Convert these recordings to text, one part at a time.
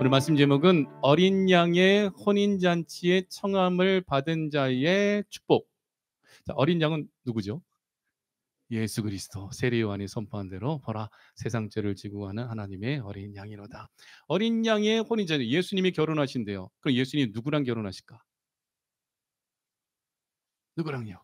오늘 말씀 제목은 어린 양의 혼인잔치의 청함을 받은 자의 축복. 자, 어린 양은 누구죠? 예수 그리스도. 세례 요한이 선포한 대로 보라 세상 죄를 지고 가는 하나님의 어린 양이로다. 어린 양의 혼인잔치, 예수님이 결혼하신대요. 그럼 예수님 누구랑 결혼하실까? 누구랑요?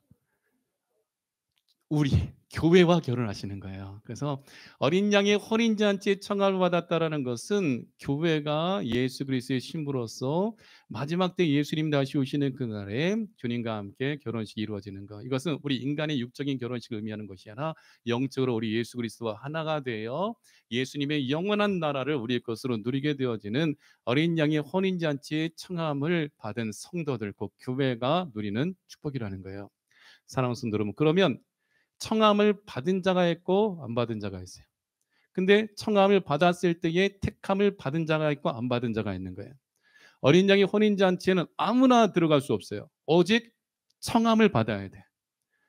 우리 교회와 결혼하시는 거예요. 그래서 어린 양의 혼인잔치에 청함을 받았다라는 것은 교회가 예수 그리스도의 신부로서 마지막 때 예수님 다시 오시는 그날에 주님과 함께 결혼식이 이루어지는 것. 이것은 우리 인간의 육적인 결혼식을 의미하는 것이 아니라 영적으로 우리 예수 그리스도와 하나가 되어 예수님의 영원한 나라를 우리의 것으로 누리게 되어지는 어린 양의 혼인잔치의 청함을 받은 성도들, 곧 교회가 누리는 축복이라는 거예요. 사랑하는 성도 여러분, 그러면 청함을 받은 자가 있고 안 받은 자가 있어요. 근데 청함을 받았을 때에 택함을 받은 자가 있고 안 받은 자가 있는 거예요. 어린 양의 혼인잔치에는 아무나 들어갈 수 없어요. 오직 청함을 받아야 돼.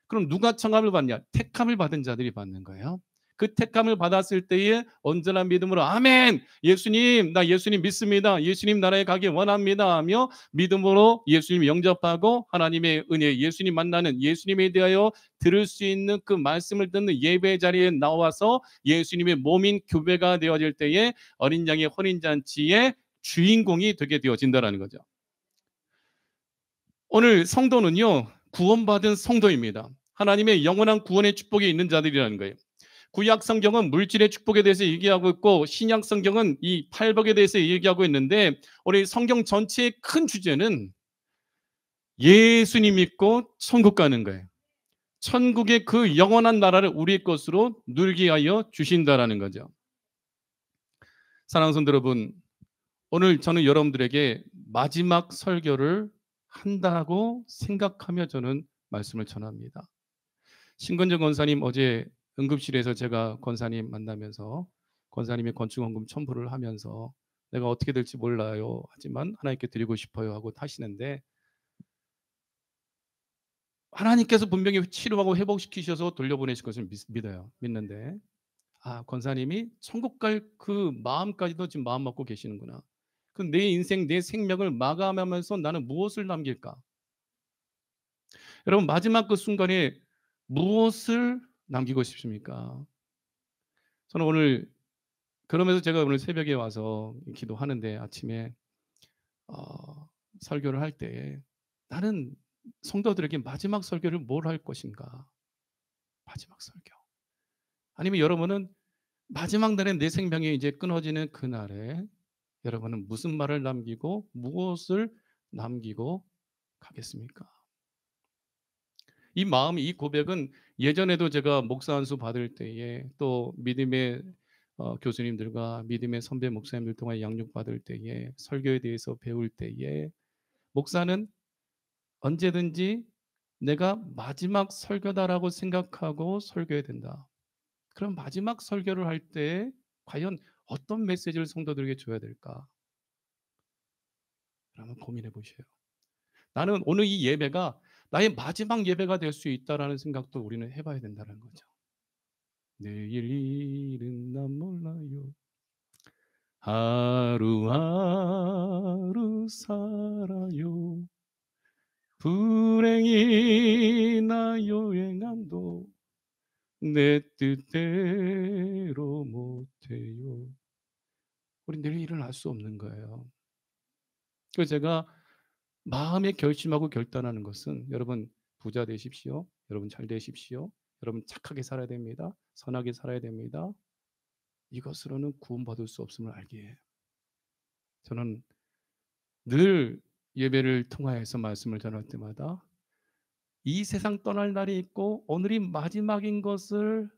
그럼 누가 청함을 받냐? 택함을 받은 자들이 받는 거예요. 그 택함을 받았을 때에 온전한 믿음으로 아멘! 예수님, 나 예수님 믿습니다. 예수님 나라에 가기 원합니다 하며 믿음으로 예수님 영접하고 하나님의 은혜, 예수님 만나는, 예수님에 대하여 들을 수 있는 그 말씀을 듣는 예배 자리에 나와서 예수님의 몸인 교회가 되어질 때에 어린 양의 혼인잔치의 주인공이 되게 되어진다는 거죠. 오늘 성도는요, 구원받은 성도입니다. 하나님의 영원한 구원의 축복이 있는 자들이라는 거예요. 구약 성경은 물질의 축복에 대해서 얘기하고 있고 신약 성경은 이 팔복에 대해서 얘기하고 있는데 우리 성경 전체의 큰 주제는 예수님 믿고 천국 가는 거예요. 천국의 그 영원한 나라를 우리의 것으로 누리게 하여 주신다라는 거죠. 사랑하는 성도 여러분, 오늘 저는 여러분들에게 마지막 설교를 한다고 생각하며 저는 말씀을 전합니다. 신건정 권사님 어제 응급실에서 제가 권사님 만나면서 권사님의 건축원금 첨부를 하면서 내가 어떻게 될지 몰라요. 하지만 하나님께 드리고 싶어요 하고 하시는데 하나님께서 분명히 치료하고 회복시키셔서 돌려보내실 것을 믿어요. 믿는데 권사님이 천국 갈 그 마음까지도 지금 마음 먹고 계시는구나. 그 내 인생, 내 생명을 마감하면서 나는 무엇을 남길까? 여러분 마지막 그 순간에 무엇을 남기고 싶습니까? 저는 오늘 그러면서 제가 오늘 새벽에 와서 기도하는데 아침에 설교를 할 때 나는 성도들에게 마지막 설교를 뭘 할 것인가? 마지막 설교. 아니면 여러분은 마지막 날에 내 생명이 이제 끊어지는 그날에 여러분은 무슨 말을 남기고 무엇을 남기고 가겠습니까? 이 마음, 이 고백은 예전에도 제가 목사 안수 받을 때에 또 믿음의 교수님들과 믿음의 선배 목사님들 통해 양육 받을 때에 설교에 대해서 배울 때에 목사는 언제든지 내가 마지막 설교다라고 생각하고 설교해야 된다. 그럼 마지막 설교를 할 때 과연 어떤 메시지를 성도들에게 줘야 될까? 한번 고민해 보세요. 나는 오늘 이 예배가 나의 마지막 예배가 될 수 있다라는 생각도 우리는 해봐야 된다는 거죠. 내일 일은 난 몰라요. 하루하루 살아요. 불행이나 요행함도 내 뜻대로 못해요. 우리 내일 일은 알 수 없는 거예요. 그래서 제가 마음에 결심하고 결단하는 것은 여러분 부자 되십시오. 여러분 잘 되십시오. 여러분 착하게 살아야 됩니다. 선하게 살아야 됩니다. 이것으로는 구원받을 수 없음을 알기에 해요. 저는 늘 예배를 통하여서 말씀을 전할 때마다 이 세상 떠날 날이 있고 오늘이 마지막인 것을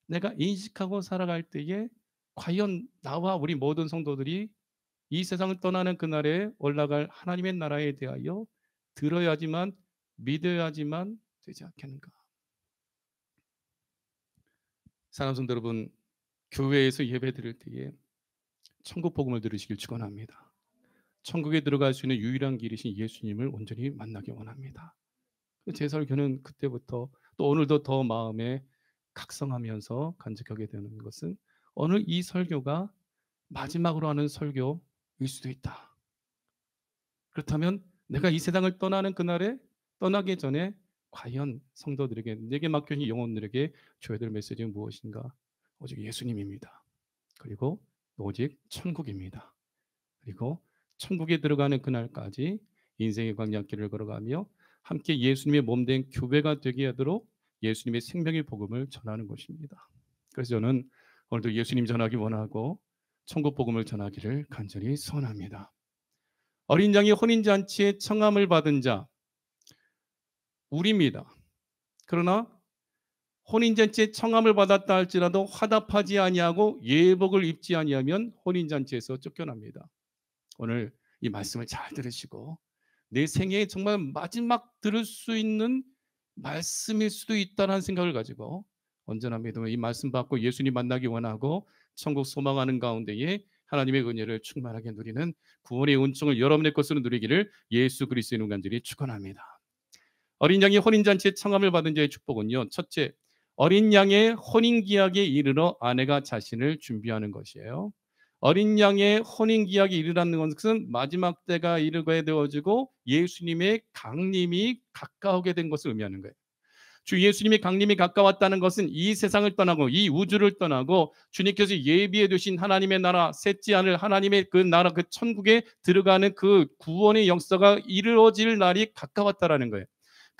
내가 인식하고 살아갈 때에 과연 나와 우리 모든 성도들이 이 세상을 떠나는 그날에 올라갈 하나님의 나라에 대하여 들어야지만 믿어야지만 되지 않겠는가. 사랑하는 성도 여러분, 교회에서 예배 드릴 때에 천국 복음을 들으시길 축원합니다. 천국에 들어갈 수 있는 유일한 길이신 예수님을 온전히 만나기 원합니다. 제 설교는 그때부터 또 오늘도 더 마음에 각성하면서 간직하게 되는 것은 오늘 이 설교가 마지막으로 하는 설교, 수도 있다. 그렇다면 내가 이 세상을 떠나는 그날에 떠나기 전에 과연 성도들에게 내게 맡겨진 영혼들에게 줘야 될 메시지는 무엇인가? 오직 예수님입니다. 그리고 오직 천국입니다. 그리고 천국에 들어가는 그날까지 인생의 광야길을 걸어가며 함께 예수님의 몸된 교회가 되게 하도록 예수님의 생명의 복음을 전하는 것입니다. 그래서 저는 오늘도 예수님 전하기 원하고 천국 복음을 전하기를 간절히 소원합니다. 어린 양의 혼인잔치에 청함을 받은 자 우리입니다. 그러나 혼인잔치에 청함을 받았다 할지라도 화답하지 아니하고 예복을 입지 아니하면 혼인잔치에서 쫓겨납니다. 오늘 이 말씀을 잘 들으시고 내 생애에 정말 마지막 들을 수 있는 말씀일 수도 있다는 생각을 가지고 언제나 믿으며 이 말씀 받고 예수님 만나기 원하고 천국 소망하는 가운데에 하나님의 은혜를 충만하게 누리는 구원의 은총을 여러분의 것으로 누리기를 예수 그리스도의 이름으로 간절히 축원합니다. 어린 양의 혼인잔치에 청함을 받은 자의 축복은요, 첫째, 어린 양의 혼인기약에 이르러 아내가 자신을 준비하는 것이에요. 어린 양의 혼인기약에 이르라는 것은 마지막 때가 이르게 되어지고 예수님의 강림이 가까우게 된 것을 의미하는 거예요. 주 예수님의 강림이 가까웠다는 것은 이 세상을 떠나고 이 우주를 떠나고 주님께서 예비해 두신 하나님의 나라, 셋지 않을 하나님의 그 나라, 그 천국에 들어가는 그 구원의 역사가 이루어질 날이 가까웠다라는 거예요.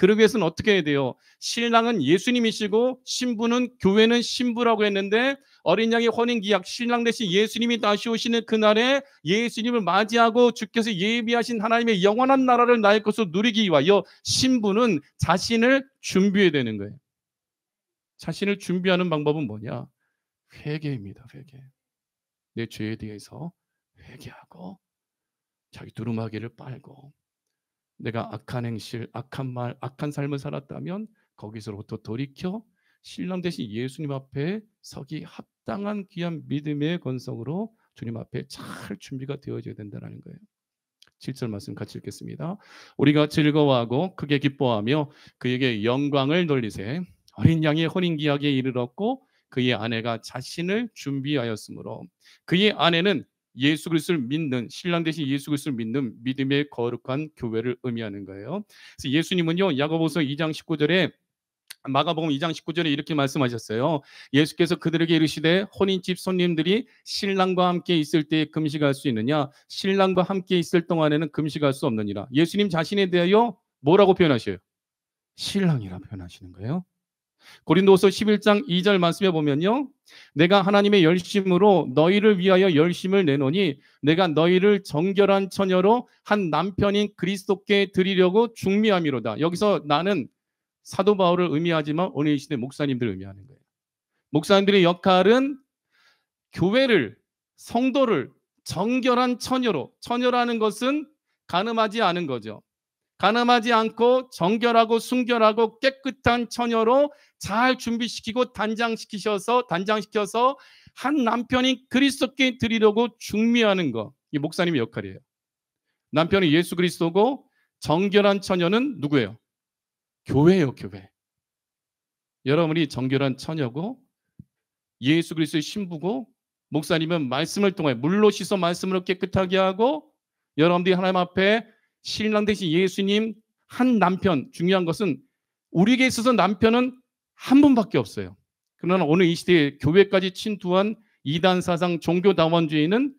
그러기 위해서는 어떻게 해야 돼요? 신랑은 예수님이시고 신부는 교회는 신부라고 했는데 어린 양의 혼인기약, 신랑 대신 예수님이 다시 오시는 그날에 예수님을 맞이하고 주께서 예비하신 하나님의 영원한 나라를 나의 것으로 누리기 위하여 신부는 자신을 준비해야 되는 거예요. 자신을 준비하는 방법은 뭐냐? 회개입니다. 회개. 내 죄에 대해서 회개하고 자기 두루마기를 빨고 내가 악한 행실, 악한 말, 악한 삶을 살았다면 거기서부터 돌이켜 신랑 대신 예수님 앞에 서기 합당한 귀한 믿음의 건성으로 주님 앞에 잘 준비가 되어져야 된다는 거예요. 7절 말씀 같이 읽겠습니다. 우리가 즐거워하고 크게 기뻐하며 그에게 영광을 돌리세. 어린 양의 혼인기약에 이르렀고 그의 아내가 자신을 준비하였으므로 그의 아내는 예수 그리스도를 믿는 신랑 대신 예수 그리스도를 믿는 믿음의 거룩한 교회를 의미하는 거예요. 그래서 예수님은요 야고보서 2장 19절에 마가복음 2장 19절에 이렇게 말씀하셨어요. 예수께서 그들에게 이르시되 혼인집 손님들이 신랑과 함께 있을 때 금식할 수 있느냐? 신랑과 함께 있을 동안에는 금식할 수 없느니라. 예수님 자신에 대하여 뭐라고 표현하셔요? 신랑이라 표현하시는 거예요. 고린도서 11장 2절 말씀에 보면요. 내가 하나님의 열심으로 너희를 위하여 열심을 내노니 내가 너희를 정결한 처녀로 한 남편인 그리스도께 드리려고 중미함이로다. 여기서 나는 사도 바울을 의미하지만 오늘 이 시대 목사님들을 의미하는 거예요. 목사님들의 역할은 교회를, 성도를 정결한 처녀로, 처녀라는 것은 간음하지 않은 거죠. 간음하지 않고 정결하고 순결하고 깨끗한 처녀로 잘 준비시키고 단장시켜서 한 남편인 그리스도께 드리려고 중미하는 거. 이 목사님의 역할이에요. 남편은 예수 그리스도고 정결한 처녀는 누구예요? 교회예요, 교회. 여러분이 정결한 처녀고 예수 그리스도의 신부고 목사님은 말씀을 통해 물로 씻어 말씀으로 깨끗하게 하고 여러분들이 하나님 앞에 신랑 대신 예수님 한 남편, 중요한 것은 우리에게 있어서 남편은 한 분밖에 없어요. 그러나 오늘 이 시대에 교회까지 침투한 이단 사상 종교다원주의는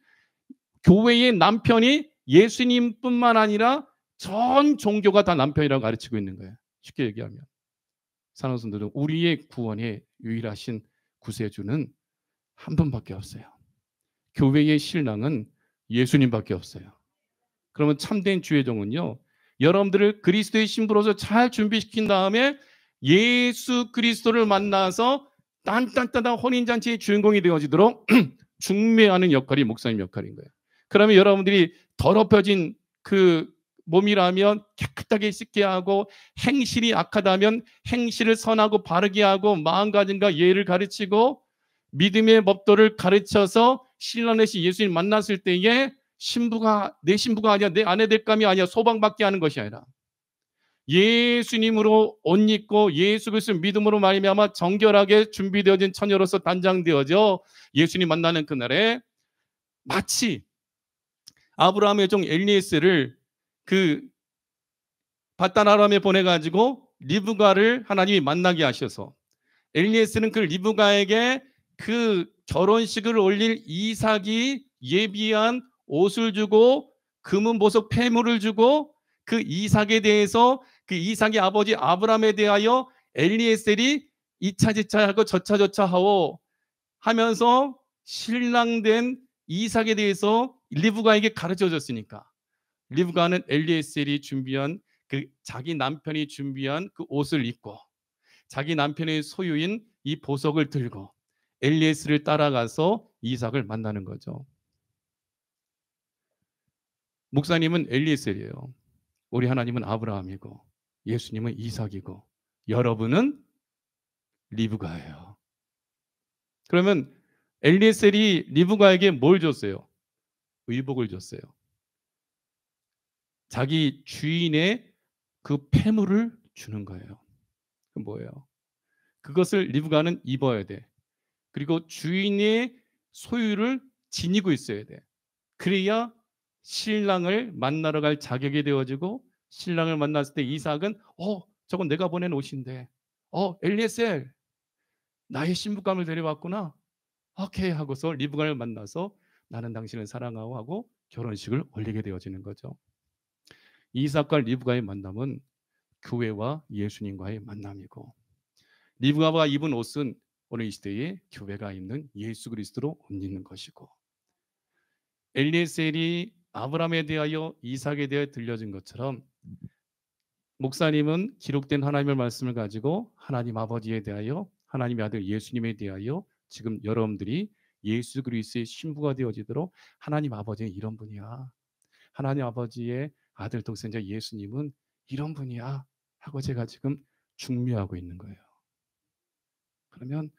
교회의 남편이 예수님뿐만 아니라 전 종교가 다 남편이라고 가르치고 있는 거예요. 쉽게 얘기하면 사랑하는 성도들, 우리의 구원의 유일하신 구세주는 한 분밖에 없어요. 교회의 신랑은 예수님밖에 없어요. 그러면 참된 주의종은요, 여러분들을 그리스도의 신부로서 잘 준비시킨 다음에 예수 그리스도를 만나서 딴딴딴딴 혼인잔치의 주인공이 되어지도록 중매하는 역할이 목사님 역할인 거예요. 그러면 여러분들이 더럽혀진 그 몸이라면 깨끗하게 씻게 하고 행실이 악하다면 행실을 선하고 바르게 하고 마음가짐과 예를 가르치고 믿음의 법도를 가르쳐서 신랑 대신 예수님 만났을 때에 신부가 내 신부가 아니야, 내 아내 될 감이 아니야, 소방받게 하는 것이 아니라 예수님으로 옷 입고 예수 그리스도 믿음으로 말미암아 정결하게 준비되어진 처녀로서 단장되어져 예수님 만나는 그날에 마치 아브라함의 종 엘리에셀을 그 바단 아람에 보내가지고 리브가를 하나님이 만나게 하셔서 엘리에셀은 그 리브가에게 그 결혼식을 올릴 이삭이 예비한 옷을 주고 금은 보석 폐물을 주고 그 이삭에 대해서 그 이삭의 아버지 아브라함에 대하여 엘리에셀이 이차저차하고 저차저차하고 하면서 신랑된 이삭에 대해서 리브가에게 가르쳐 줬으니까 리브가는 엘리에셀이 준비한 그 자기 남편이 준비한 그 옷을 입고 자기 남편의 소유인 이 보석을 들고 엘리에셀을 따라가서 이삭을 만나는 거죠. 목사님은 엘리에셀이에요. 우리 하나님은 아브라함이고 예수님은 이삭이고 여러분은 리브가예요. 그러면 엘리에셀이 리브가에게 뭘 줬어요? 의복을 줬어요. 자기 주인의 그 폐물을 주는 거예요. 그 뭐예요? 그것을 리브가는 입어야 돼. 그리고 주인의 소유를 지니고 있어야 돼. 그래야 신랑을 만나러 갈 자격이 되어지고 신랑을 만났을 때 이삭은 저건 내가 보낸 옷인데 엘리에셀 나의 신부감을 데려왔구나. 오케이 하고서 리브가를 만나서 나는 당신을 사랑하고 하고 결혼식을 올리게 되어지는 거죠. 이삭과 리브가의 만남은 교회와 예수님과의 만남이고 리브가가 입은 옷은 오늘 이 시대에 교회가 입는 예수 그리스도로 옷 입는 것이고 엘리에셀이 아브라함에 대하여 이삭에 대하여 들려진 것처럼 목사님은 기록된 하나님의 말씀을 가지고 하나님 아버지에 대하여 하나님의 아들 예수님에 대하여 지금 여러분들이 예수 그리스도의 신부가 되어지도록 하나님 아버지는 이런 분이야. 하나님 아버지의 아들 독생자 예수님은 이런 분이야 하고 제가 지금 중미하고 있는 거예요. 그러면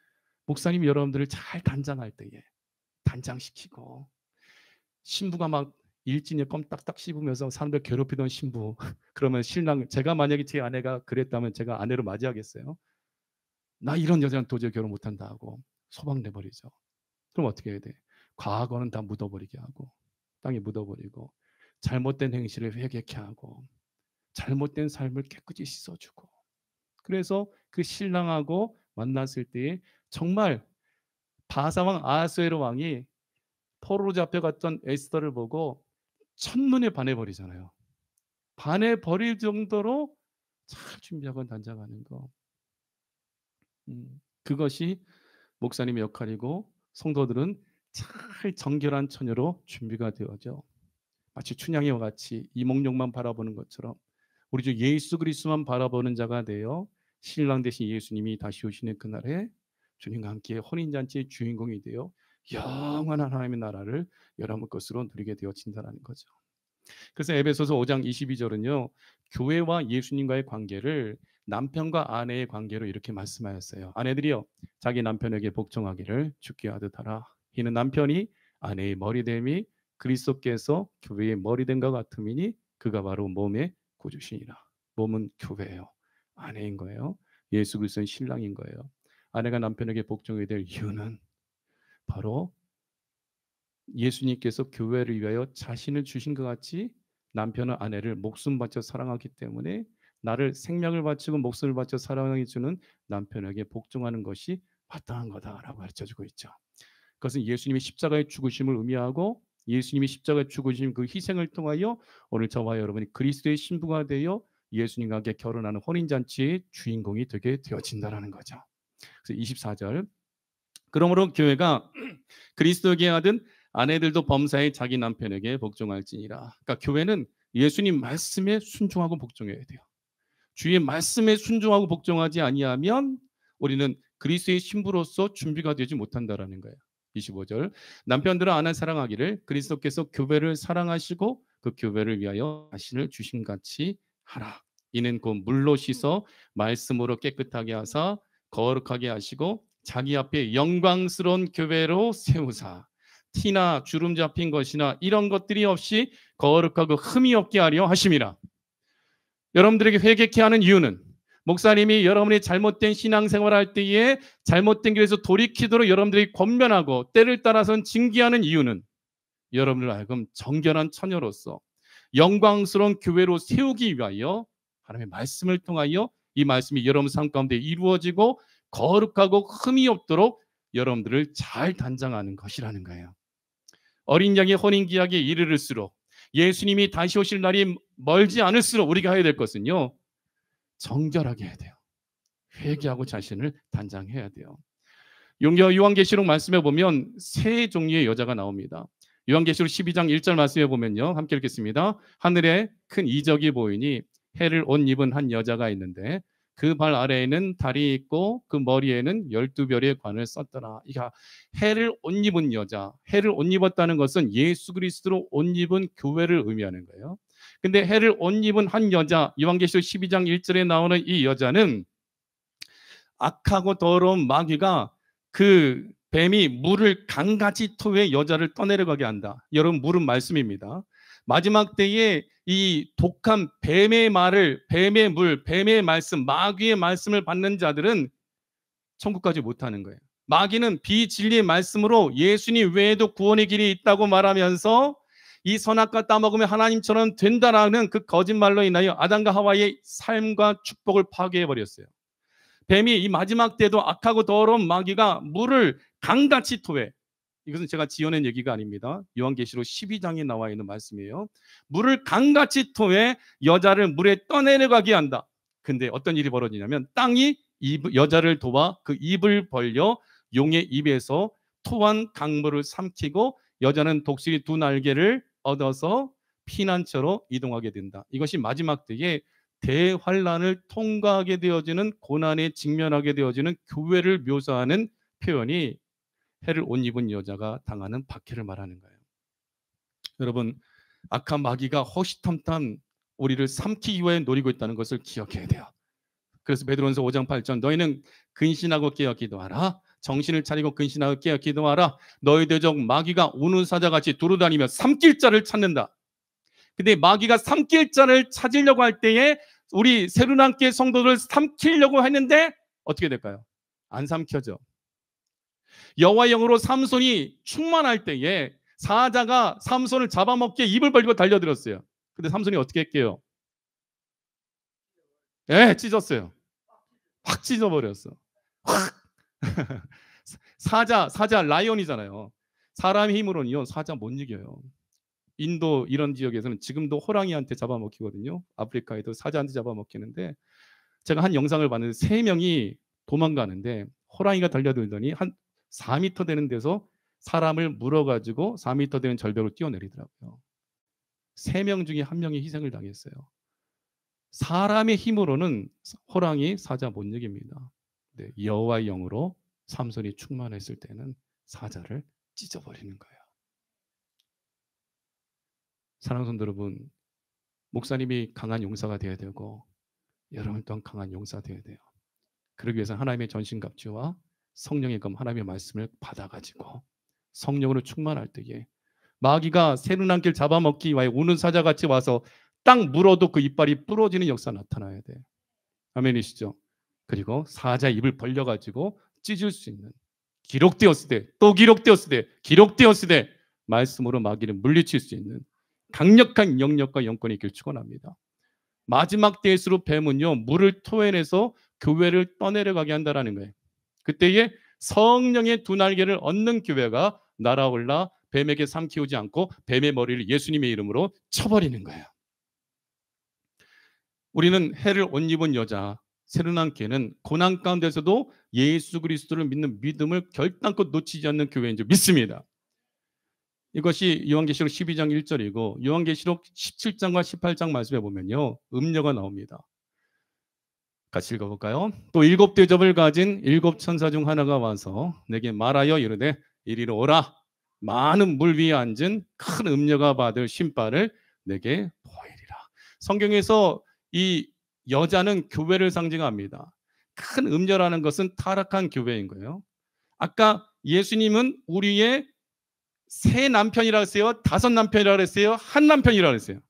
목사님이 여러분들을 잘 단장할 때에 단장시키고 신부가 막 일진에 껌 딱딱 씹으면서 사람들 괴롭히던 신부 그러면 신랑 제가 만약에 제 아내가 그랬다면 제가 아내로 맞이하겠어요? 나 이런 여자는 도저히 결혼 못한다 하고 소방내버리죠. 그럼 어떻게 해야 돼? 과거는 다 묻어버리게 하고 땅에 묻어버리고 잘못된 행실을 회개케 하고 잘못된 삶을 깨끗이 씻어주고 그래서 그 신랑하고 만났을 때에 정말 바사왕 아하수에로 왕이 포로로 잡혀갔던 에스더를 보고 첫눈에 반해버리잖아요. 반해버릴 정도로 잘 준비하고 단장하는 거. 그것이 목사님의 역할이고 성도들은 잘 정결한 처녀로 준비가 되어져. 마치 춘향이와 같이 이몽룡만 바라보는 것처럼 우리 주 예수 그리스도만 바라보는 자가 되어 신랑 대신 예수님이 다시 오시는 그날에 주님과 함께 혼인잔치의 주인공이 되어 영원한 하나님의 나라를 여러분 것으로 누리게 되어진다는 거죠. 그래서 에베소서 5장 22절은요. 교회와 예수님과의 관계를 남편과 아내의 관계로 이렇게 말씀하였어요. 아내들이여 자기 남편에게 복종하기를 주께 하듯 하라. 이는 남편이 아내의 머리됨이 그리스도께서 교회의 머리된 것 같음이니 그가 바로 몸의 구주시니라. 몸은 교회예요. 아내인 거예요. 예수 그리스도는 신랑인 거예요. 아내가 남편에게 복종해야 될 이유는 바로 예수님께서 교회를 위하여 자신을 주신 것 같이 남편은 아내를 목숨 바쳐 사랑하기 때문에 나를 생명을 바치고 목숨을 바쳐 사랑해 주는 남편에게 복종하는 것이 마땅한 거다라고 가르쳐주고 있죠. 그것은 예수님이 십자가의 죽으심을 의미하고 예수님이 십자가의 죽으심 그 희생을 통하여 오늘 저와 여러분이 그리스도의 신부가 되어 예수님과 함께 결혼하는 혼인잔치의 주인공이 되게 되어진다는 거죠. 그래서 24절 그러므로 교회가 그리스도에게 하든 아내들도 범사에 자기 남편에게 복종할지니라. 그러니까 교회는 예수님 말씀에 순종하고 복종해야 돼요. 주의 말씀에 순종하고 복종하지 아니하면 우리는 그리스도의 신부로서 준비가 되지 못한다라는 거예요. 25절 남편들은 아내 사랑하기를 그리스도께서 교회를 사랑하시고 그 교회를 위하여 자신을 주심같이 하라. 이는 곧 물로 씻어 말씀으로 깨끗하게 하사 거룩하게 하시고 자기 앞에 영광스러운 교회로 세우사 티나 주름 잡힌 것이나 이런 것들이 없이 거룩하고 흠이 없게 하려 하심이라. 여러분들에게 회개케 하는 이유는 목사님이 여러분이 잘못된 신앙생활을 할 때에 잘못된 길에서 돌이키도록 여러분들이 권면하고 때를 따라서는 징계하는 이유는 여러분을 하여금 정결한 처녀로서 영광스러운 교회로 세우기 위하여 하나님의 말씀을 통하여 이 말씀이 여러분 삶 가운데 이루어지고 거룩하고 흠이 없도록 여러분들을 잘 단장하는 것이라는 거예요. 어린 양의 혼인기약에 이르를수록 예수님이 다시 오실 날이 멀지 않을수록 우리가 해야 될 것은요, 정결하게 해야 돼요. 회개하고 자신을 단장해야 돼요. 요한계시록 말씀에 보면 세 종류의 여자가 나옵니다. 요한계시록 12장 1절 말씀에 보면요, 함께 읽겠습니다. 하늘에 큰 이적이 보이니 해를 옷 입은 한 여자가 있는데 그 발 아래에는 달이 있고 그 머리에는 12별의 관을 썼더라. 이가 해를 옷 입은 여자, 해를 옷 입었다는 것은 예수 그리스도로 옷 입은 교회를 의미하는 거예요. 근데 해를 옷 입은 한 여자, 요한계시록 12장 1절에 나오는 이 여자는 악하고 더러운 마귀가 그 뱀이 물을 강같이 토해 여자를 떠내려가게 한다. 여러분, 물은 말씀입니다. 마지막 때에 이 독한 뱀의 말을, 뱀의 물, 뱀의 말씀, 마귀의 말씀을 받는 자들은 천국 가지 못하는 거예요. 마귀는 비진리의 말씀으로 예수님 외에도 구원의 길이 있다고 말하면서 이 선악과 따먹으면 하나님처럼 된다라는 그 거짓말로 인하여 아담과 하와의 삶과 축복을 파괴해버렸어요. 뱀이 이 마지막 때도 악하고 더러운 마귀가 물을 강같이 토해, 이것은 제가 지어낸 얘기가 아닙니다. 요한계시록 12장에 나와 있는 말씀이에요. 물을 강같이 토해 여자를 물에 떠내려가게 한다. 근데 어떤 일이 벌어지냐면 땅이 여자를 도와 그 입을 벌려 용의 입에서 토한 강물을 삼키고 여자는 독수리 두 날개를 얻어서 피난처로 이동하게 된다. 이것이 마지막 때에 대환란을 통과하게 되어지는, 고난에 직면하게 되어지는 교회를 묘사하는 표현이 해를 옷 입은 여자가 당하는 박해를 말하는 거예요. 여러분, 악한 마귀가 허시탐탐 우리를 삼키기 위해 노리고 있다는 것을 기억해야 돼요. 그래서 베드로전서 5장 8절, 너희는 근신하고 깨어 기도하라. 정신을 차리고 근신하고 깨어 기도하라. 너희 대적 마귀가 우는 사자같이 두루다니며 삼킬 자를 찾는다. 근데 마귀가 삼킬 자를 찾으려고 할 때에 우리 새로남교회 성도들 삼키려고 했는데 어떻게 될까요? 안 삼켜져. 여호와의 영으로 삼손이 충만할 때에 사자가 삼손을 잡아먹기에 입을 벌리고 달려들었어요. 근데 삼손이 어떻게 했게요? 찢었어요. 확 찢어버렸어. 확. 사자 라이온이잖아요. 사람의 힘으로는요 사자 못 이겨요. 인도 이런 지역에서는 지금도 호랑이한테 잡아먹히거든요. 아프리카에도 사자한테 잡아먹히는데, 제가 한 영상을 봤는데 3명이 도망가는데 호랑이가 달려들더니 한 4m 되는 데서 사람을 물어가지고 4m 되는 절벽을 뛰어내리더라고요. 3명 중에 1명이 희생을 당했어요. 사람의 힘으로는 호랑이, 사자 못 이깁니다. 네, 여호와의 영으로 삼손이 충만했을 때는 사자를 찢어버리는 거예요. 사랑하는 성도 여러분, 목사님이 강한 용사가 되어야 되고 여러분 또한 강한 용사가 되어야 돼요. 그러기 위해서 하나님의 전신갑주와 성령의 검, 하나님의 말씀을 받아가지고 성령으로 충만할 때에 마귀가 새는 한 길 잡아먹기 위하여 우는 사자같이 와서 딱 물어도 그 이빨이 부러지는 역사가 나타나야 돼. 아멘이시죠? 그리고 사자의 입을 벌려가지고 찢을 수 있는, 기록되었을 때, 또 기록되었을 때, 기록되었을 때 말씀으로 마귀를 물리칠 수 있는 강력한 영역과 영권이 있길 축원합니다. 마지막 때일수록 뱀은요 물을 토해내서 교회를 떠내려가게 한다라는 거예요. 그때에 성령의 두 날개를 얻는 교회가 날아올라 뱀에게 삼키우지 않고 뱀의 머리를 예수님의 이름으로 쳐버리는 거예요. 우리는 해를 옷 입은 여자, 새로난 교회는 고난 가운데서도 예수 그리스도를 믿는 믿음을 결단코 놓치지 않는 교회인 줄 믿습니다. 이것이 요한계시록 12장 1절이고 요한계시록 17장과 18장 말씀에 보면요 음녀가 나옵니다. 같이 읽어볼까요? 또 7 대접을 가진 7 천사 중 하나가 와서 내게 말하여 이르되 이리로 오라. 많은 물 위에 앉은 큰 음녀가 받을 신발을 내게 보이리라. 성경에서 이 여자는 교회를 상징합니다. 큰 음녀라는 것은 타락한 교회인 거예요. 아까 예수님은 우리의 세 남편이라고 했어요? 5 남편이라고 했어요? 한 남편이라고 했어요?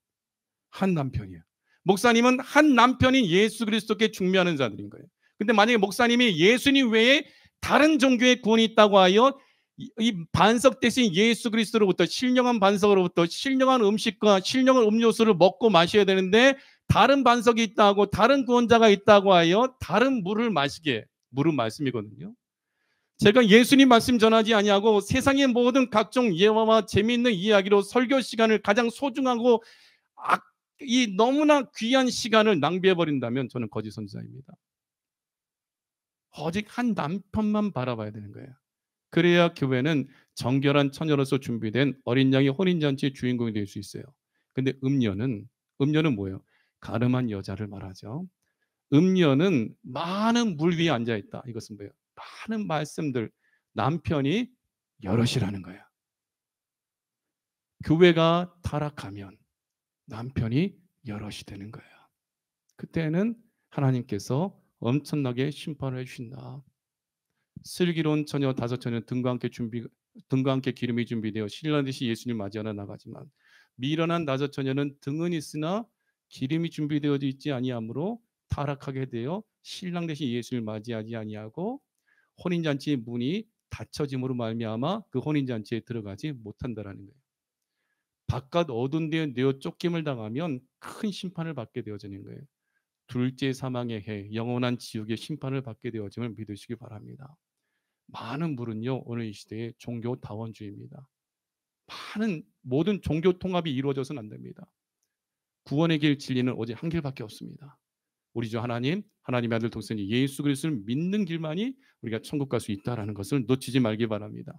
한 남편이에요. 목사님은 한 남편인 예수 그리스도께 중매하는 자들인 거예요. 근데 만약에 목사님이 예수님 외에 다른 종교의 구원이 있다고 하여 이 반석 대신 예수 그리스도로부터 신령한 반석으로부터 신령한 음식과 신령한 음료수를 먹고 마셔야 되는데 다른 반석이 있다고 다른 구원자가 있다고 하여 다른 물을 마시게 물은 말씀이거든요. 제가 예수님 말씀 전하지 아니하고 세상의 모든 각종 예화와 재미있는 이야기로 설교 시간을 가장 소중하고 이 너무나 귀한 시간을 낭비해 버린다면 저는 거짓 선지자입니다. 오직 한 남편만 바라봐야 되는 거예요. 그래야 교회는 정결한 처녀로서 준비된 어린 양의 혼인잔치의 주인공이 될 수 있어요. 근데 음녀는 뭐예요? 가늠한 여자를 말하죠. 음녀는 많은 물 위에 앉아 있다. 이것은 뭐예요? 많은 말씀들, 남편이 여럿이라는 거예요. 교회가 타락하면 남편이 여럿이 되는 거예요. 그때는 하나님께서 엄청나게 심판을 해주신다. 슬기로운 처녀 5처녀는 등과 함께 기름이 준비되어 신랑 대신 예수님 맞이하러 나가지만 미련한 5처녀는 등은 있으나 기름이 준비되어 있지 아니하므로 타락하게 되어 신랑 대신 예수를 맞이하지 아니하고 혼인잔치의 문이 닫혀짐으로 말미암아 그 혼인잔치에 들어가지 못한다라는 거예요. 바깥 어두운 데에 내어 쫓김을 당하면 큰 심판을 받게 되어지는 거예요. 둘째 사망의 해, 영원한 지옥의 심판을 받게 되어짐을 믿으시기 바랍니다. 많은 분은요 오늘 이 시대에 종교 다원주의입니다. 모든 종교 통합이 이루어져서는 안 됩니다. 구원의 길 진리는 오직 한 길밖에 없습니다. 우리 주 하나님, 하나님의 아들 독생자 예수 그리스도를 믿는 길만이 우리가 천국 갈 수 있다라는 것을 놓치지 말기 바랍니다.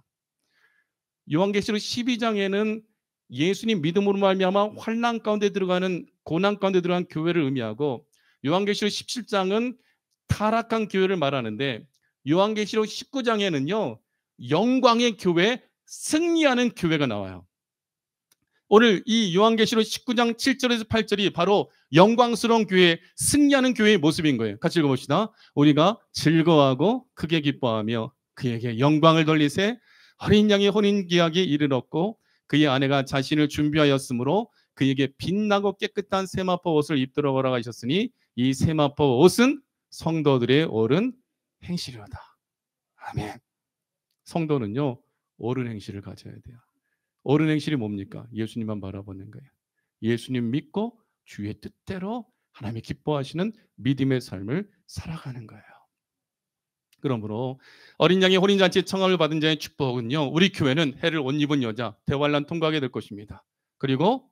요한계시록 12장에는 예수님 믿음으로 말미암아 환난 가운데 들어가는 고난 가운데 들어간 교회를 의미하고 요한계시록 17장은 타락한 교회를 말하는데 요한계시록 19장에는요 영광의 교회, 승리하는 교회가 나와요. 오늘 이 요한계시록 19장 7절에서 8절이 바로 영광스러운 교회, 승리하는 교회의 모습인 거예요. 같이 읽어봅시다. 우리가 즐거워하고 크게 기뻐하며 그에게 영광을 돌리세 어린 양의 혼인기약에 이르렀고 그의 아내가 자신을 준비하였으므로 그에게 빛나고 깨끗한 세마포 옷을 입도록 허락하셨으니 이 세마포 옷은 성도들의 옳은 행실이로다. 아멘. 성도는요 옳은 행실을 가져야 돼요. 옳은 행실이 뭡니까? 예수님만 바라보는 거예요. 예수님 믿고 주의 뜻대로 하나님이 기뻐하시는 믿음의 삶을 살아가는 거예요. 그러므로 어린 양의 혼인잔치에 청함을 받은 자의 축복은요 우리 교회는 해를 옷 입은 여자 대환란 통과하게 될 것입니다. 그리고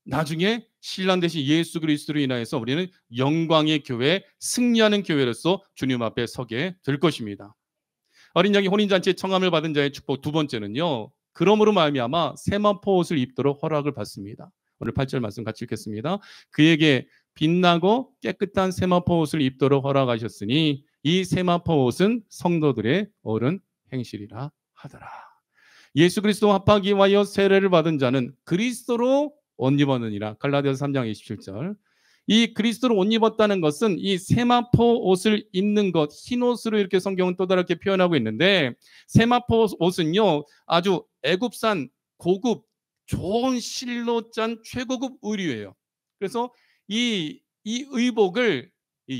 나중에 신랑 대신 예수 그리스도로 인하여서 우리는 영광의 교회, 승리하는 교회로서 주님 앞에 서게 될 것입니다. 어린 양의 혼인잔치에 청함을 받은 자의 축복 두 번째는요 그러므로 말미암아 세마포 옷을 입도록 허락을 받습니다. 오늘 8절 말씀 같이 읽겠습니다. 그에게 빛나고 깨끗한 세마포 옷을 입도록 허락하셨으니 이 세마포 옷은 성도들의 옳은 행실이라 하더라. 예수 그리스도 합하기 위하여 세례를 받은 자는 그리스도로 옷 입었느니라. 갈라디아서 3장 27절. 이 그리스도로 옷 입었다는 것은 이 세마포 옷을 입는 것, 흰 옷으로 이렇게 성경은 또 다르게 표현하고 있는데 세마포 옷은요 아주 애굽산 고급 좋은 실로 짠 최고급 의류예요. 그래서 이 의복을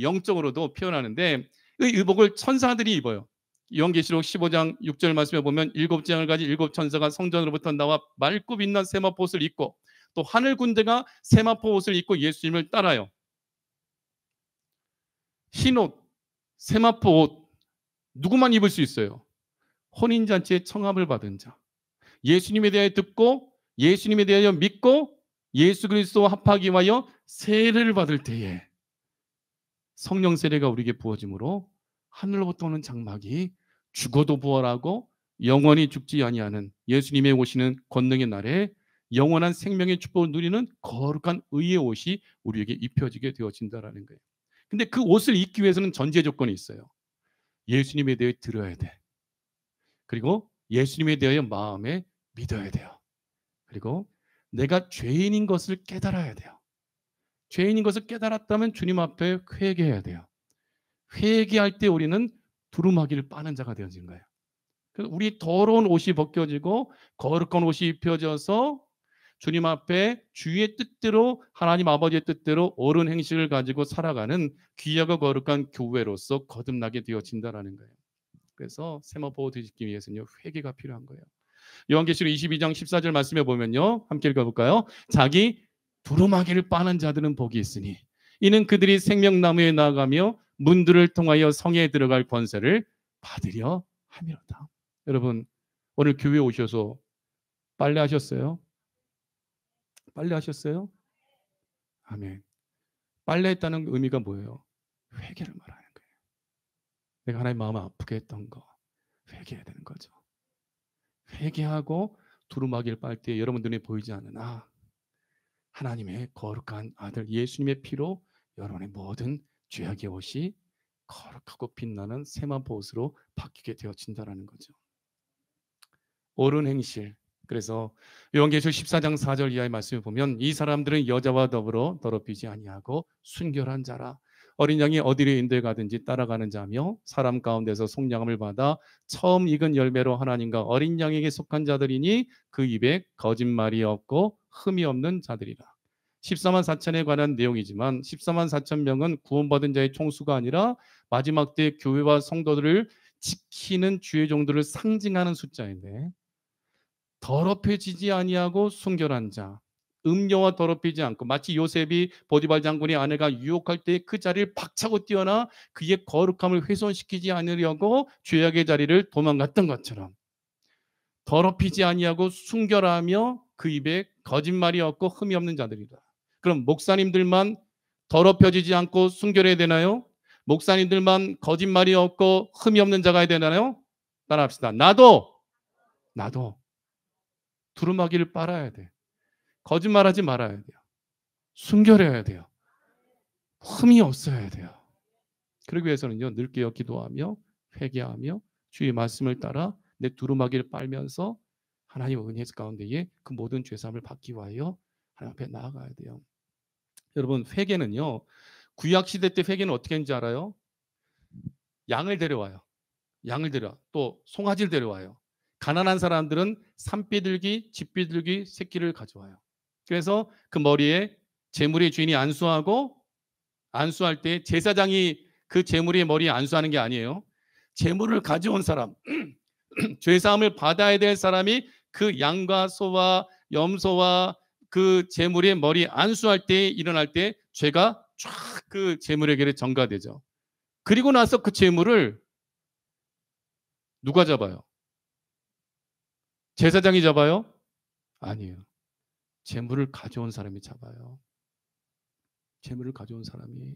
영적으로도 표현하는데 이 의복을 천사들이 입어요. 요한계시록 15장 6절 말씀에 보면 7장을 가진 7천사가 성전으로부터 나와 맑고 빛난 세마포 옷을 입고 또 하늘 군대가 세마포 옷을 입고 예수님을 따라요. 흰옷, 세마포 옷 누구만 입을 수 있어요? 혼인잔치에 청함을 받은 자. 예수님에 대하여 듣고 예수님에 대하여 믿고 예수 그리스도와 합하기 위하여 세례를 받을 때에 성령 세례가 우리에게 부어짐으로 하늘로부터 오는 장막이 죽어도 부활하고 영원히 죽지 아니하는 예수님의 오시는 권능의 날에 영원한 생명의 축복을 누리는 거룩한 의의 옷이 우리에게 입혀지게 되어진다라는 거예요. 근데 그 옷을 입기 위해서는 전제 조건이 있어요. 예수님에 대해 들어야 돼. 그리고 예수님에 대하여 마음에 믿어야 돼요. 그리고 내가 죄인인 것을 깨달아야 돼요. 죄인인 것을 깨달았다면 주님 앞에 회개해야 돼요. 회개할 때 우리는 두루마기를 빠는 자가 되어진 거예요. 그래서 우리 더러운 옷이 벗겨지고 거룩한 옷이 입혀져서 주님 앞에 주의 뜻대로 하나님 아버지의 뜻대로 옳은 행실을 가지고 살아가는 귀하고 거룩한 교회로서 거듭나게 되어진다라는 거예요. 그래서 세마포 뒤집기 위해서는요, 회개가 필요한 거예요. 요한계시록 22장 14절 말씀에 보면요, 함께 읽어볼까요? 자기 두루마기를 빠는 자들은 복이 있으니 이는 그들이 생명나무에 나아가며 문들을 통하여 성에 들어갈 권세를 받으려 함이로다. 여러분, 오늘 교회 오셔서 빨래하셨어요? 빨래하셨어요? 아멘. 빨래했다는 의미가 뭐예요? 회개를 말하는 거예요. 내가 하나님 마음을 아프게 했던 거 회개해야 되는 거죠. 회개하고 두루마기를 빨 때 여러분 눈에 보이지 않으나 하나님의 거룩한 아들 예수님의 피로 여러분의 모든 죄악의 옷이 거룩하고 빛나는 세마포 옷으로 바뀌게 되어진다는 거죠. 옳은 행실. 그래서 요한계시록 14장 4절 이하의 말씀을 보면 이 사람들은 여자와 더불어 더럽히지 아니하고 순결한 자라. 어린 양이 어디로 인도해 가든지 따라가는 자며 사람 가운데서 속량함을 받아 처음 익은 열매로 하나님과 어린 양에게 속한 자들이니 그 입에 거짓말이 없고 흠이 없는 자들이라. 14만 4천에 관한 내용이지만 14만 4천 명은 구원받은 자의 총수가 아니라 마지막 때 교회와 성도들을 지키는 주의 종들을 상징하는 숫자인데, 더럽혀지지 아니하고 순결한 자, 음녀와 더럽히지 않고, 마치 요셉이 보디발 장군의 아내가 유혹할 때 그 자리를 박차고 뛰어나 그의 거룩함을 훼손시키지 않으려고 죄악의 자리를 도망갔던 것처럼 더럽히지 아니하고 순결하며 그 입에 거짓말이 없고 흠이 없는 자들이다. 그럼 목사님들만 더럽혀지지 않고 순결해야 되나요? 목사님들만 거짓말이 없고 흠이 없는 자가 해야 되나요? 따라합시다. 나도 두루마기를 빨아야 돼. 거짓말하지 말아야 돼요. 순결해야 돼요. 흠이 없어야 돼요. 그러기 위해서는요, 늘 깨어 기도하며 회개하며 주의 말씀을 따라 내 두루마기를 빨면서 하나님의 은혜 가운데에 그 모든 죄사함을 받기 위하여 하나님 앞에 나아가야 돼요. 여러분, 회개는요, 구약 시대 때 회개는 어떻게 했는지 알아요? 양을 데려와요. 또 송아지를 데려와요. 가난한 사람들은 산비둘기, 집비둘기 새끼를 가져와요. 그래서 그 머리에 재물의 주인이 안수하고, 안수할 때 제사장이 그 재물의 머리에 안수하는 게 아니에요. 재물을 가져온 사람, 죄사함을 받아야 될 사람이 그 양과 소와 염소와 그 재물의 머리 안수할 때, 일어날 때 죄가 쫙 그 재물에게 전가되죠. 그리고 나서 그 재물을 누가 잡아요? 제사장이 잡아요? 아니에요. 재물을 가져온 사람이 잡아요. 재물을 가져온 사람이.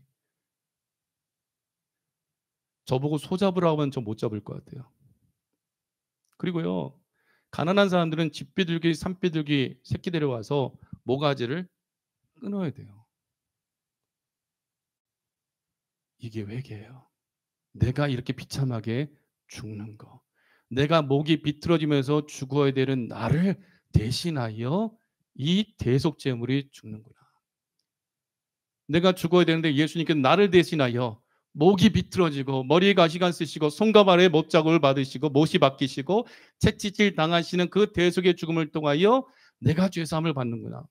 저보고 소 잡으라고 하면 저 못 잡을 것 같아요. 그리고요, 가난한 사람들은 집비둘기, 산비둘기 새끼 데려와서 모가지를 끊어야 돼요. 이게 회개예요. 내가 이렇게 비참하게 죽는 거, 내가 목이 비틀어지면서 죽어야 되는 나를 대신하여 이 대속제물이 죽는구나. 내가 죽어야 되는데 예수님께서 나를 대신하여 목이 비틀어지고 머리에 가시관 쓰시고 손과 발에 못자국을 받으시고 못이 바뀌시고 채찍질 당하시는 그 대속의 죽음을 통하여 내가 죄사함을 받는구나.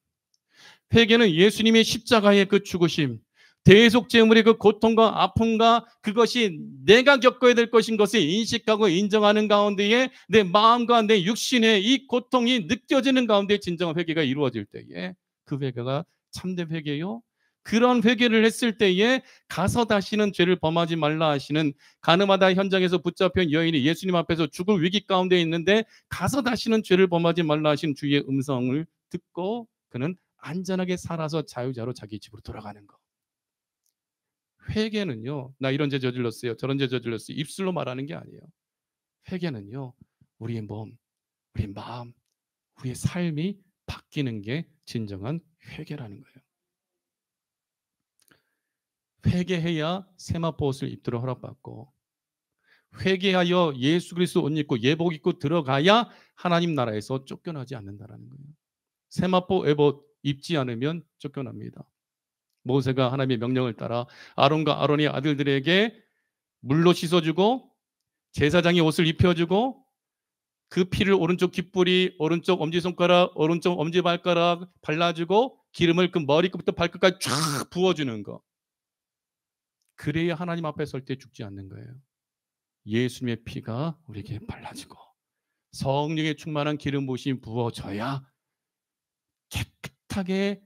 회개는 예수님의 십자가의 그 죽으심, 대속제물의 그 고통과 아픔과 그것이 내가 겪어야 될 것인 것을 인식하고 인정하는 가운데에 내 마음과 내 육신의 이 고통이 느껴지는 가운데 진정한 회개가 이루어질 때에 그 회개가 참된 회개요. 그런 회개를 했을 때에 가서 다시는 죄를 범하지 말라 하시는, 가늠하다 현장에서 붙잡힌 여인이 예수님 앞에서 죽을 위기 가운데 있는데 가서 다시는 죄를 범하지 말라 하신 주의 음성을 듣고 그는 안전하게 살아서 자유자로 자기 집으로 돌아가는 거. 회개는요, 나 이런 죄 저질렀어요, 저런 죄 저질렀어요, 입술로 말하는 게 아니에요. 회개는요, 우리의 몸, 우리의 마음, 우리의 삶이 바뀌는 게 진정한 회개라는 거예요. 회개해야 세마포 옷을 입도록 허락받고, 회개하여 예수 그리스도 옷 입고 예복 입고 들어가야 하나님 나라에서 쫓겨나지 않는다라는 거예요. 세마포 에봇 입지 않으면 쫓겨납니다. 모세가 하나님의 명령을 따라 아론과 아론의 아들들에게 물로 씻어주고 제사장이 옷을 입혀주고 그 피를 오른쪽 귓불이, 오른쪽 엄지손가락, 오른쪽 엄지발가락 발라주고 기름을 그 머리끝부터 발끝까지 쫙 부어주는 거. 그래야 하나님 앞에 설 때 죽지 않는 거예요. 예수님의 피가 우리에게 발라지고 성령의 충만한 기름 부으심이 부어져야 깨끗하게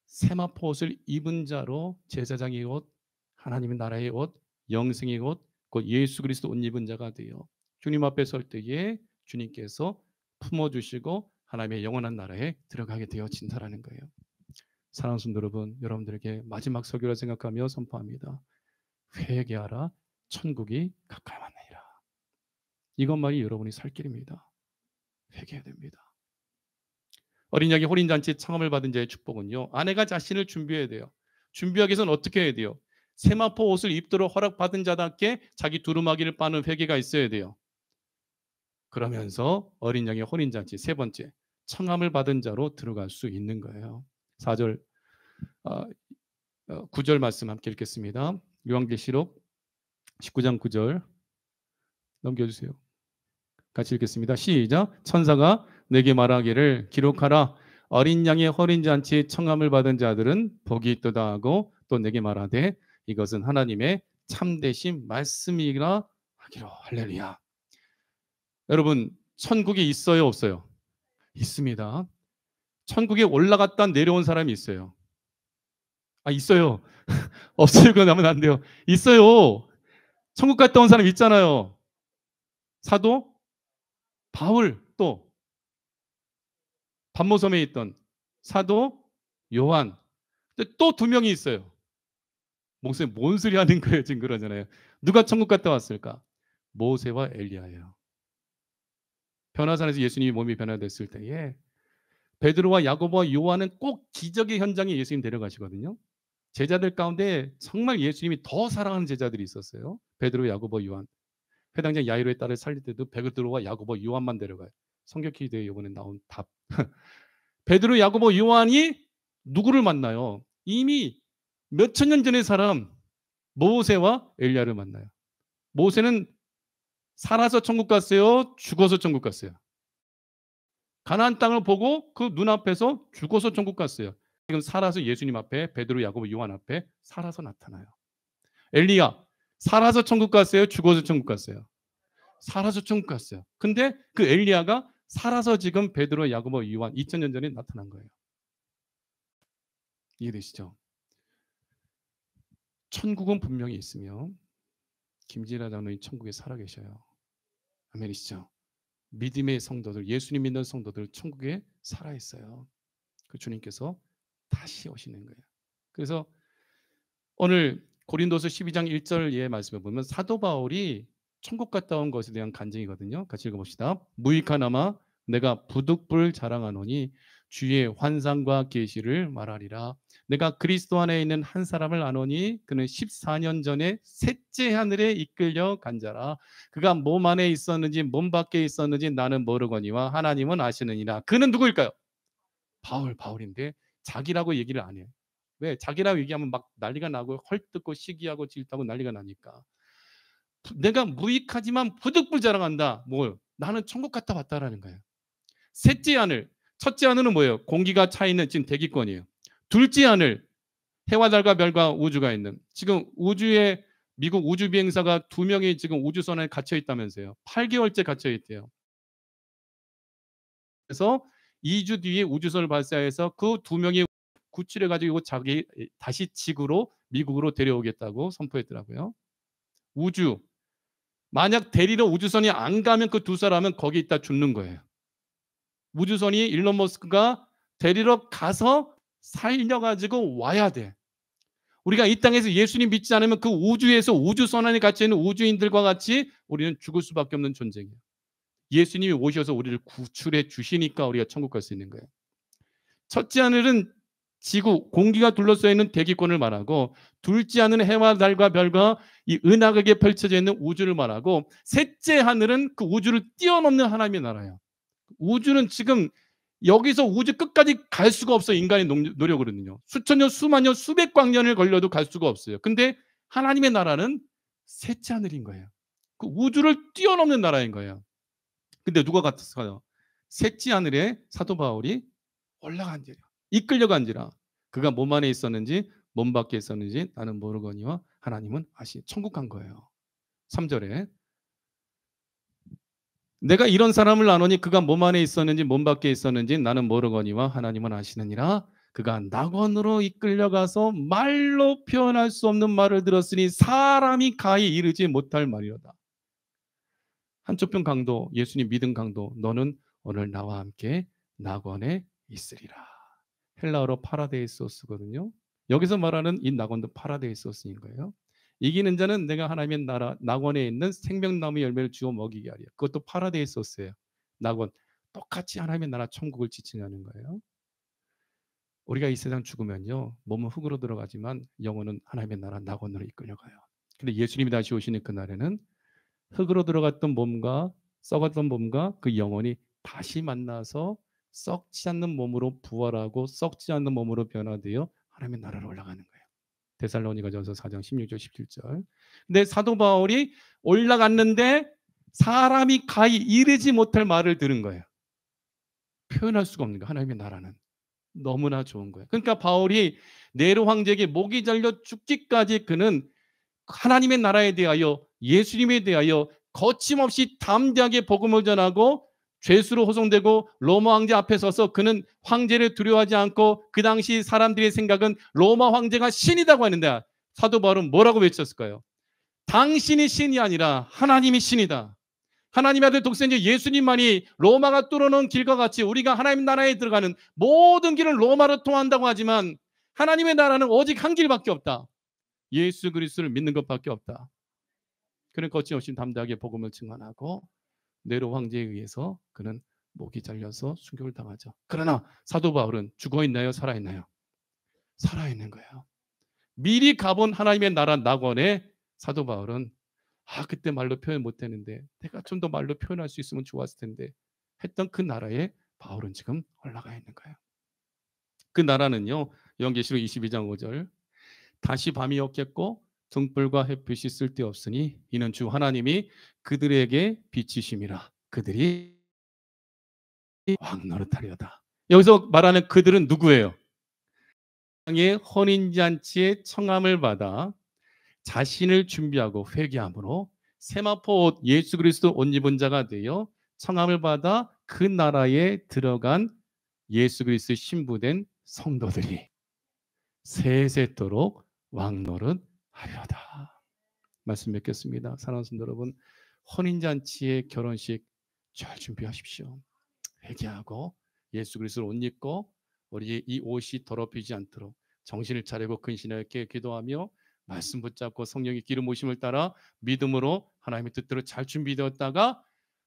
세마포 옷을 입은 자로 제사장의 옷, 하나님의 나라의 옷, 영생의 옷, 곧 예수 그리스도 옷 입은 자가 되어 주님 앞에 설 때에 주님께서 품어주시고 하나님의 영원한 나라에 들어가게 되어진다라는 거예요. 사랑하는 성도 여러분, 여러분들에게 마지막 설교라 생각하며 선포합니다. 회개하라, 천국이 가까이 왔느니라. 이것만이 여러분이 살 길입니다. 회개해야 됩니다. 어린 양의 혼인잔치 청함을 받은 자의 축복은요, 아내가 자신을 준비해야 돼요. 준비하기 위해서는 어떻게 해야 돼요? 세마포 옷을 입도록 허락받은 자답게 자기 두루마기를 빠는 회개가 있어야 돼요. 그러면서 어린 양의 혼인잔치 세 번째, 청함을 받은 자로 들어갈 수 있는 거예요. 4절 9절 말씀 함께 읽겠습니다. 요한계시록 19장 9절 넘겨주세요. 같이 읽겠습니다. 시작. 천사가 내게 말하기를 기록하라. 어린 양의 혼인잔치 청함을 받은 자들은 복이 있도다 하고 또 내게 말하되 이것은 하나님의 참되신 말씀이라 하기로. 할렐루야. 여러분, 천국이 있어요, 없어요? 있습니다. 천국에 올라갔다 내려온 사람이 있어요. 있어요. 없어요. 그건 하면 안 돼요. 있어요. 천국 갔다 온 사람 있잖아요. 사도 바울, 또 반모섬에 있던 사도 요한. 근데 또 두 명이 있어요. 목사님 뭔 소리 하는 거예요? 지금 그러잖아요. 누가 천국 갔다 왔을까? 모세와 엘리야예요. 변화산에서 예수님이 몸이 변화됐을 때에 베드로와 야고보와 요한은 꼭 기적의 현장에 예수님 데려가시거든요. 제자들 가운데 정말 예수님이 더 사랑하는 제자들이 있었어요. 베드로, 야고보, 요한. 회당장 야이로의 딸을 살릴 때도 베드로와 야고보, 요한만 데려가요. 성경키드에 이번에 나온 답. 베드로, 야고보, 요한이 누구를 만나요? 이미 몇천 년 전의 사람 모세와 엘리야를 만나요. 모세는 살아서 천국 갔어요? 죽어서 천국 갔어요? 가나안 땅을 보고 그 눈앞에서 죽어서 천국 갔어요. 지금 살아서 예수님 앞에 베드로, 야고보, 요한 앞에 살아서 나타나요. 엘리야 살아서 천국 갔어요? 죽어서 천국 갔어요? 살아서 천국 갔어요. 근데 그 엘리야가 살아서 지금 베드로, 야고보, 요한 2000년 전에 나타난 거예요. 이해되시죠? 천국은 분명히 있으며 김진아 장로님 천국에 살아계셔요. 아멘이시죠? 믿음의 성도들, 예수님 믿는 성도들 천국에 살아있어요. 그 주님께서 다시 오시는 거예요. 그래서 오늘 고린도서 12장 1절의 말씀에 보면 사도 바울이 천국 갔다 온 것에 대한 간증이거든요. 같이 읽어봅시다. 무익하나마 내가 부득불 자랑하노니 주의 환상과 계시를 말하리라. 내가 그리스도 안에 있는 한 사람을 아노니 그는 14년 전에 셋째 하늘에 이끌려 간 자라. 그가 몸 안에 있었는지 몸 밖에 있었는지 나는 모르거니와 하나님은 아시느니라. 그는 누구일까요? 바울인데 자기라고 얘기를 안 해요. 왜? 자기라고 얘기하면 막 난리가 나고 헐뜯고 시기하고 질투하고 난리가 나니까. 내가 무익하지만 부득불 자랑한다. 뭘? 나는 천국 갔다 왔다라는 거예요. 셋째 하늘, 첫째 하늘은 뭐예요? 공기가 차 있는 지금 대기권이에요. 둘째 하늘, 해와 달과 별과 우주가 있는. 지금 우주에 미국 우주 비행사가 2명이 지금 우주선에 갇혀 있다면서요. 8개월째 갇혀 있대요. 그래서 2주 뒤에 우주선을 발사해서 그 2명이 구출해 가지고 자기 다시 지구로 미국으로 데려오겠다고 선포했더라고요. 우주. 만약 데리러 우주선이 안 가면 그 두 사람은 거기 있다 죽는 거예요. 우주선이 일론 머스크가 데리러 가서 살려가지고 와야 돼. 우리가 이 땅에서 예수님 믿지 않으면 그 우주에서 우주선 안에 갇혀있는 우주인들과 같이 우리는 죽을 수밖에 없는 존재예요. 예수님이 오셔서 우리를 구출해 주시니까 우리가 천국 갈 수 있는 거예요. 첫째 하늘은 지구, 공기가 둘러싸여 있는 대기권을 말하고, 둘째 하늘은 해와 달과 별과 이 은하계에 펼쳐져 있는 우주를 말하고, 셋째 하늘은 그 우주를 뛰어넘는 하나님의 나라예요. 우주는 지금 여기서 우주 끝까지 갈 수가 없어요. 인간의 노력으로는요. 수천 년, 수만 년, 수백 광년을 걸려도 갈 수가 없어요. 근데 하나님의 나라는 셋째 하늘인 거예요. 그 우주를 뛰어넘는 나라인 거예요. 근데 누가 갔어요? 셋째 하늘에 사도 바울이 올라간지라, 이끌려간지라. 그가 몸 안에 있었는지 몸 밖에 있었는지 나는 모르거니와 하나님은 아시. 천국 간 거예요. 3절에 내가 이런 사람을 나누니 그가 몸 안에 있었는지 몸 밖에 있었는지 나는 모르거니와 하나님은 아시느니라. 그가 낙원으로 이끌려가서 말로 표현할 수 없는 말을 들었으니 사람이 가히 이르지 못할 말이로다. 한쪽 편 강도, 예수님 믿음 강도, 너는 오늘 나와 함께 낙원에 있으리라. 헬라어로 파라데이소스거든요. 여기서 말하는 이 낙원도 파라데이소스인 거예요. 이기는 자는 내가 하나님의 나라 낙원에 있는 생명나무 열매를 주어 먹이게 하리라. 그것도 파라데이소스예요. 낙원. 똑같이 하나님의 나라 천국을 지칭하는 거예요. 우리가 이 세상 죽으면요, 몸은 흙으로 들어가지만 영혼은 하나님의 나라 낙원으로 이끌려가요. 근데 예수님이 다시 오시는 그날에는 흙으로 들어갔던 몸과 썩었던 몸과 그 영혼이 다시 만나서 썩지 않는 몸으로 부활하고 썩지 않는 몸으로 변화되어 하나님의 나라로 올라가는 거예요. 데살로니가전서 4장 16절 17절. 근데 사도 바울이 올라갔는데 사람이 가히 이르지 못할 말을 들은 거예요. 표현할 수가 없는 거예요. 하나님의 나라는 너무나 좋은 거예요. 그러니까 바울이 네로 황제에게 목이 잘려 죽기까지 그는 하나님의 나라에 대하여 예수님에 대하여 거침없이 담대하게 복음을 전하고 죄수로 호송되고 로마 황제 앞에 서서 그는 황제를 두려워하지 않고 그 당시 사람들의 생각은 로마 황제가 신이라고 하는데 사도 바울은 뭐라고 외쳤을까요? 당신이 신이 아니라 하나님이 신이다. 하나님의 아들 독생자 예수님만이 로마가 뚫어놓은 길과 같이 우리가 하나님 나라에 들어가는 모든 길은 로마로 통한다고 하지만 하나님의 나라는 오직 한 길밖에 없다. 예수 그리스도를 믿는 것밖에 없다. 그는 거침없이 담대하게 복음을 증언하고 네로 황제에 의해서 그는 목이 잘려서 순교를 당하죠. 그러나 사도 바울은 죽어있나요? 살아있나요? 살아있는 거예요. 미리 가본 하나님의 나라 낙원에 사도 바울은 그때 말로 표현 못했는데 내가 좀 더 말로 표현할 수 있으면 좋았을 텐데 했던 그 나라에 바울은 지금 올라가 있는 거예요. 그 나라는요, 요한계시록 22장 5절 다시 밤이 없겠고 등불과 햇빛이 쓸데없으니 이는 주 하나님이 그들에게 비치심이라. 그들이 왕노릇하려다. 여기서 말하는 그들은 누구예요? 땅의 혼인잔치의 청함을 받아 자신을 준비하고 회개함으로 세마포 옷 예수 그리스도 옷 입은 자가 되어 청함을 받아 그 나라에 들어간 예수 그리스도 신부된 성도들이 세세토록 왕노릇하려다. 말씀 맺겠습니다. 사랑하는 성도 여러분, 혼인잔치의 결혼식 잘 준비하십시오. 회개하고 예수 그리스도를 옷 입고 우리 이 옷이 더럽히지 않도록 정신을 차리고 근신하게 기도하며 말씀 붙잡고 성령의 기름 부으심을 따라 믿음으로 하나님의 뜻대로 잘 준비되었다가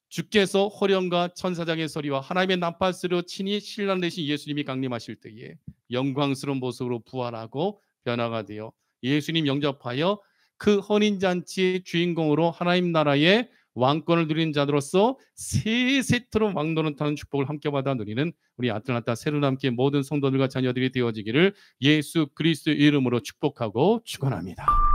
주께서 호령과 천사장의 소리와 하나님의 나팔소리로 친히 신랑 되신 예수님이 강림하실 때에 영광스러운 모습으로 부활하고 변화가 되어 예수님 영접하여 그 혼인잔치의 주인공으로 하나님 나라의 왕권을 누리는 자들로서 세세토록 왕노릇하는 축복을 함께 받아 누리는 우리 아틀란타 새로남교회 모든 성도들과 자녀들이 되어지기를 예수 그리스도의 이름으로 축복하고 축원합니다.